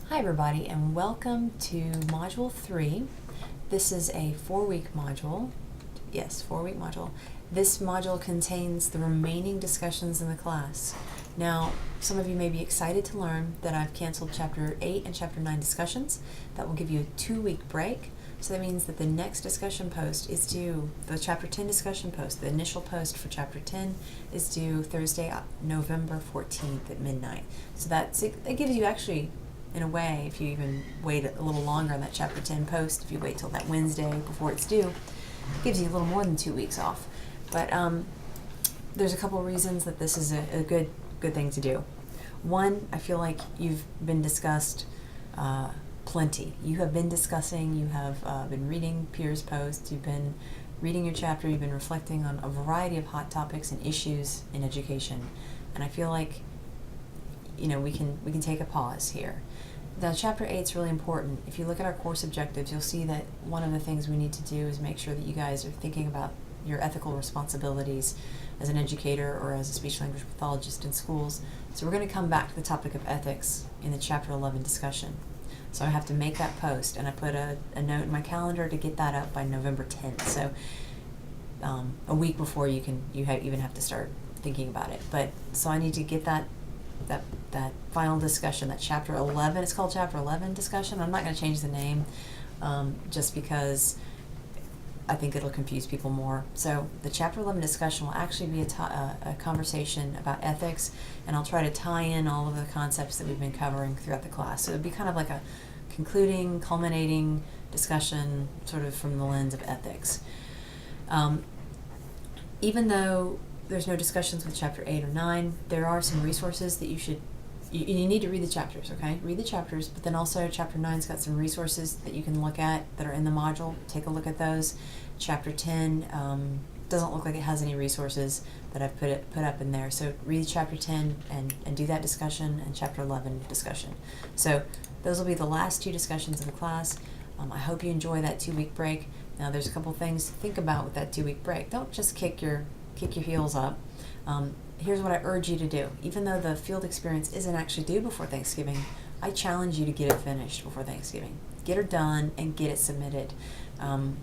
Hi everybody, and welcome to Module 3. This is a 4-week module. Yes, 4-week module. This module contains the remaining discussions in the class. Now, some of you may be excited to learn that I've canceled Chapter 8 and Chapter 9 discussions. That will give you a 2-week break. So that means that the next discussion post is due, the Chapter 10 discussion post, the initial post for Chapter 10 is due Thursday, November 14th at midnight. So it gives you actually, in a way, if you even wait a little longer on that Chapter 10 post, if you wait till that Wednesday before it's due, it gives you a little more than 2 weeks off. But there's a couple of reasons that this is a good thing to do. One, I feel like you've been discussed plenty. You have been discussing, you have been reading peers' posts, you've been reading your chapter, you've been reflecting on a variety of hot topics and issues in education. And I feel like, you know, we can take a pause here. Now, Chapter 8 is really important. If you look at our course objectives, you'll see that one of the things we need to do is make sure that you guys are thinking about your ethical responsibilities as an educator or as a speech-language pathologist in schools. So we're going to come back to the topic of ethics in the Chapter 11 discussion. So I have to make that post, and I put a note in my calendar to get that up by November 10th. So a week before you even have to start thinking about it. But so I need to get that final discussion, that Chapter 11, it's called Chapter 11 discussion. I'm not going to change the name just because I think it'll confuse people more. So the Chapter 11 discussion will actually be a conversation about ethics, and I'll try to tie in all of the concepts that we've been covering throughout the class. So it'll be kind of like a concluding, culminating discussion sort of from the lens of ethics. Even though there's no discussions with Chapter 8 or 9, there are some resources that you need to read the chapters, okay? Read the chapters, but then also Chapter 9's got some resources that you can look at that are in the module. Take a look at those. Chapter 10 doesn't look like it has any resources that I've put up in there. So read Chapter 10 and do that discussion, and Chapter 11 discussion. So those will be the last 2 discussions of the class. I hope you enjoy that 2-week break. Now there's a couple things to think about with that 2-week break. Don't just kick your heels up. Here's what I urge you to do. Even though the field experience isn't actually due before Thanksgiving, I challenge you to get it finished before Thanksgiving. Get her done and get it submitted. And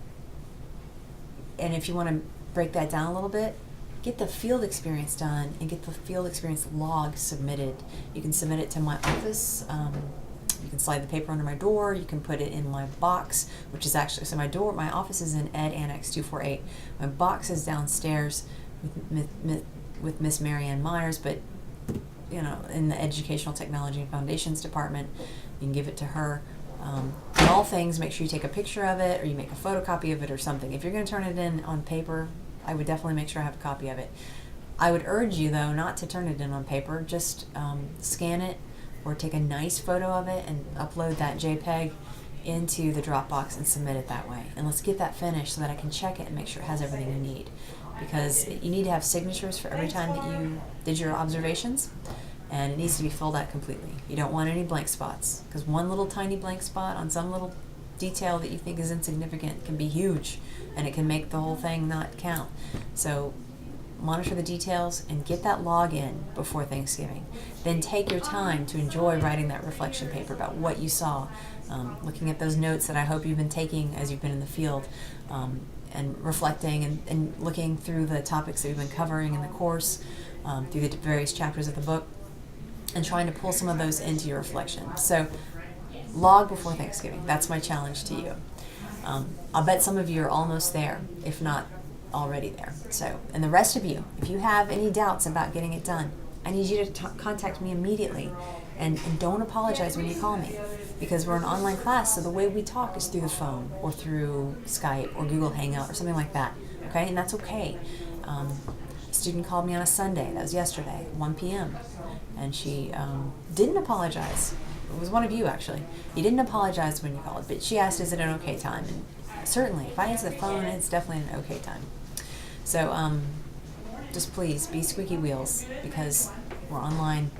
if you want to break that down a little bit, get the field experience done and get the field experience log submitted. You can submit it to my office. You can slide the paper under my door. You can put it in my box, which is actually, so my office is in Ed Annex 248. My box is downstairs with Miss Marianne Myers, but you know, in the Educational Technology and Foundations Department, you can give it to her. In all things, make sure you take a picture of it, or you make a photocopy of it or something. If you're going to turn it in on paper, I would definitely make sure I have a copy of it. I would urge you, though, not to turn it in on paper. Just scan it or take a nice photo of it and upload that JPEG into the Dropbox and submit it that way. And let's get that finished so that I can check it and make sure it has everything you need. Because you need to have signatures for every time that you did your observations, and it needs to be filled out completely. You don't want any blank spots, because one little tiny blank spot on some little detail that you think is insignificant can be huge, and it can make the whole thing not count. So monitor the details and get that log in before Thanksgiving. Then take your time to enjoy writing that reflection paper about what you saw, looking at those notes that I hope you've been taking as you've been in the field, and reflecting and looking through the topics that we've been covering in the course, through the various chapters of the book, and trying to pull some of those into your reflection. So log before Thanksgiving. That's my challenge to you. I'll bet some of you are almost there, if not already there. So, and the rest of you, if you have any doubts about getting it done, I need you to contact me immediately, and don't apologize when you call me, because we're an online class, so the way we talk is through the phone or through Skype or Google Hangout or something like that, okay? And that's okay. A student called me on a Sunday, that was yesterday, 1 p.m., and she didn't apologize. It was one of you, actually. You didn't apologize when you called, but she asked, is it an okay time? And certainly, if I answer the phone, it's definitely an okay time. So just please be Squeaky Wheels, because we're online.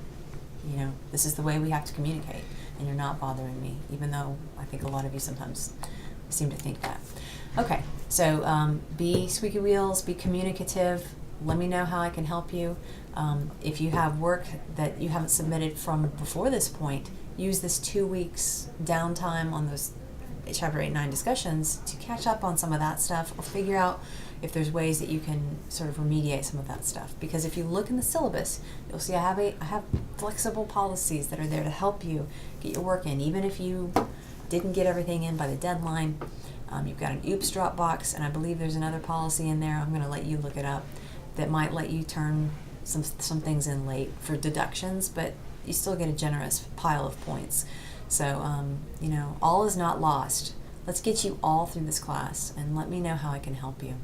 You know, this is the way we have to communicate, and you're not bothering me, even though I think a lot of you sometimes seem to think that. Okay, so be Squeaky Wheels, be communicative, let me know how I can help you. If you have work that you haven't submitted from before this point, use this 2 weeks downtime on those Chapter 8 and 9 discussions to catch up on some of that stuff, or figure out if there's ways that you can sort of remediate some of that stuff. Because if you look in the syllabus, you'll see I have flexible policies that are there to help you get your work in, even if you didn't get everything in by the deadline. You've got an OOPS Dropbox, and I believe there's another policy in there, I'm going to let you look it up, that might let you turn some things in late for deductions, but you still get a generous pile of points. So, you know, all is not lost. Let's get you all through this class, and let me know how I can help you.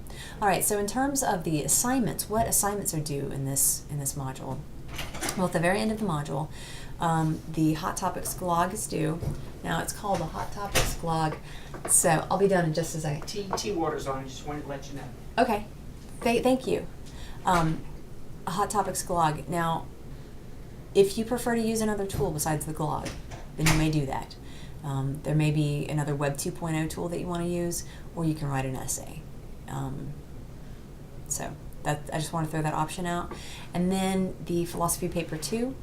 All right, so in terms of the assignments, what assignments are due in this module? Well, at the very end of the module, the Hot Topics log is due. Now, it's called the Hot Topics log, so I'll be done in just a second. Tea water's on, I just wanted to let you know. Okay, thank you. A Hot Topics log. Now, if you prefer to use another tool besides the log, then you may do that. There may be another Web 2.0 tool that you want to use, or you can write an essay. So that, I just want to throw that option out. And then the philosophy paper 2.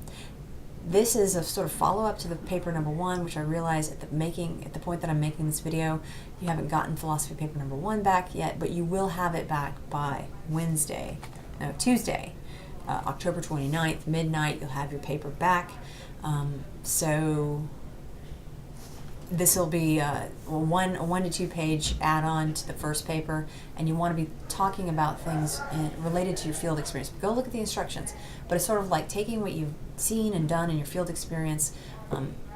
This is a sort of follow-up to the paper number 1, which I realize at the point that I'm making this video, you haven't gotten philosophy paper number 1 back yet, but you will have it back by Tuesday, October 29th, midnight. You'll have your paper back. So this will be a 1 to 2 page add-on to the first paper, and you want to be talking about things related to your field experience. Go look at the instructions, but it's sort of like taking what you've seen and done in your field experience,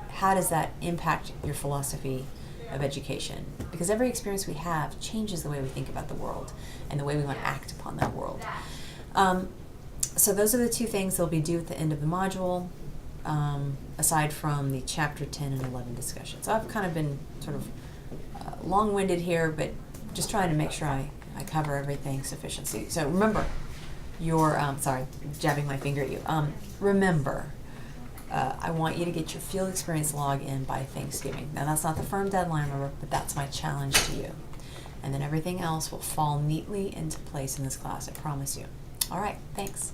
how does that impact your philosophy of education? Because every experience we have changes the way we think about the world and the way we want to act upon that world. So those are the 2 things that will be due at the end of the module. Aside from the Chapter 10 and 11 discussions. So I've kind of been sort of long-winded here, but just trying to make sure I cover everything sufficiently. So remember, sorry, jabbing my finger at you. Remember, I want you to get your field experience log in by Thanksgiving. Now, that's not the firm deadline, remember, but that's my challenge to you. And then everything else will fall neatly into place in this class, I promise you. All right, thanks.